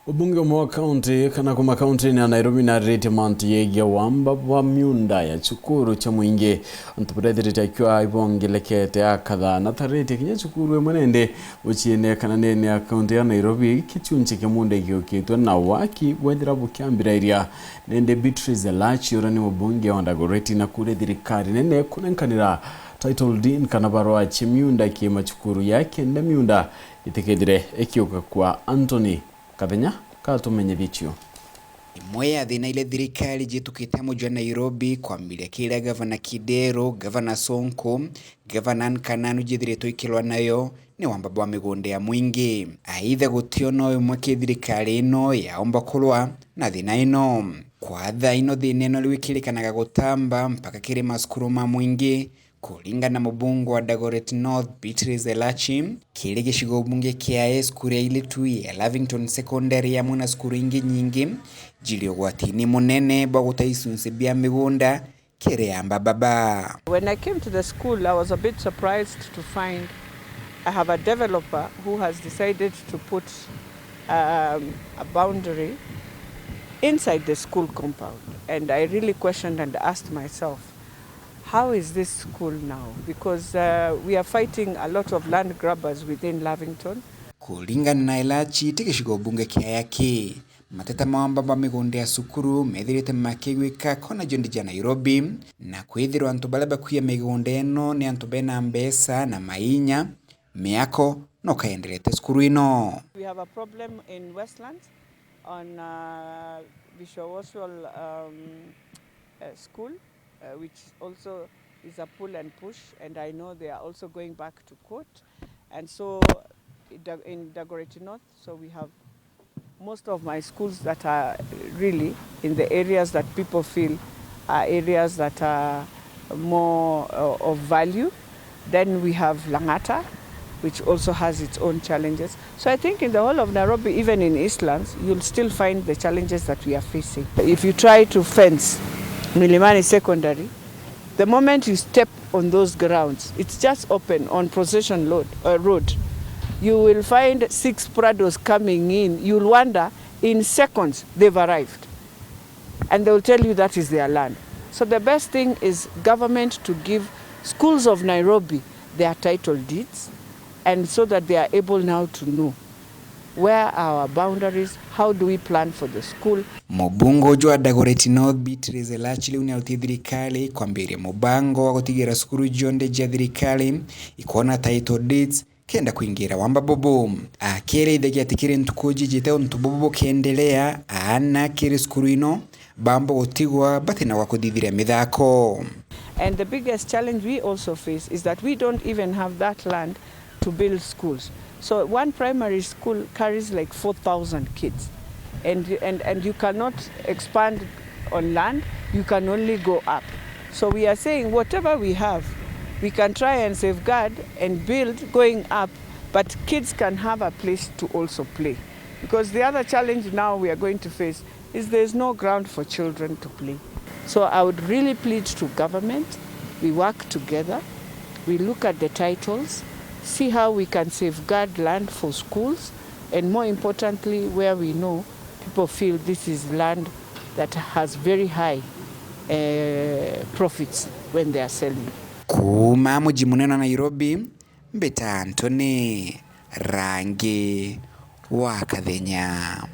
Ubunge wa kaunti kana kuma kaunti ya Nairobi na rete manti ya WAAMBA wa MIUNDA ya Cukuru cha Mwingi antupredete akiwa ibongelekete akadha na tarete kinya Cukuru mwenende uchiene kana nene ya kaunti ya Nairobi kichunche kemunde kiokitwa na waki wedra bukiambira iria nende Beatrice Lachi urani ubunge wa ndagoreti na kule dirikari nene kunenkanira title deed kana barua cha MIUNDA kima Cukuru yake na MIUNDA itekedire ekioka kwa Anthony Kabenya katumenye bichio imwe ya thina ile thirikari jitukite muji wa Nairobi kwambiria kira gavana Kidero, gavana Sonko, gavana Nkananu jithiretwo ikilwa nayo ni WAAMBA bwa migunde ya Mwingi. Aitha gutio no imwe ki thirikari ino yaomba kulwa na thina ino kwa tha ino thina ino liwikirikanaga gutamba mpaka kiri maskuru ma Mwingi. Kulinga na mubungu wa Dagoretti North Beatrice Lachi kile gishigo bunge kia skuru ya ilitu ya Lavington Secondary ya muna skuru ingi nyingi jili UGWATINE munene bagutaisunse bia migunda kere yamba baba. When I came to the school, I was a bit surprised to find I have a developer who has decided to put a boundary inside the school compound, and I really questioned and asked myself, how is this school now? Because we are fighting a lot of land grabbers within Lavington. Kulingana na Lachi tikishigo bunge kia yake mateta mawamba ba migunde ya Cukuru methirite makigwika kona jondi ja Nairobi na kwithirwa antu balaba kuya migunde eno ni antu bena mbesa na mainya miako no kaendelete Cukuru ino. We have a problem in Westlands on Bishop School, which also is a pull and push, and I know they are also going back to court. And so in Dagoretti North, so we have most of my schools that are really in the areas that people feel are areas that are more of value. Then we have Langata, which also has its own challenges. So I think in the whole of Nairobi, even in Eastlands, you'll still find the challenges that we are facing. If you try to fence Milimani Secondary, the moment you step on those grounds, it's just open on Procession Road. You will find 6 Prados coming in. You'll wonder, in seconds, they've arrived. And they'll tell you that is their land. So the best thing is government to give schools of Nairobi their title deeds, and so that they are able now to know where are our boundaries, how do we plan for the school. Mubungo jwa Dagoretti North Beatrice Lachi liuni ya thirikari kwambiria mubango wa gutigira Cukuru jonde ja thirikari ikona title deeds kenda kuingira WAAMBA bobo. Akere idhegi atikire ntukuji jiteo ntubobo kiendelea ana kiri Cukuru ino bambo gotigwa batina wakudidhiria mithako. And the biggest challenge we also face is that we don't even have that land to build schools. So one primary school carries like 4,000 kids, and you cannot expand on land, you can only go up. So we are saying whatever we have, we can try and safeguard and build going up, but kids can have a place to also play. Because the other challenge now we are going to face is there's no ground for children to play. So I would really plead to government, we work together, we look at the titles, see how we can safeguard land for schools, and more importantly, where we know people feel this is land that has very high profits when they are selling. Kuma muji munene wa Nairobi, Mbeta Anthony, rangi wa Kathenya.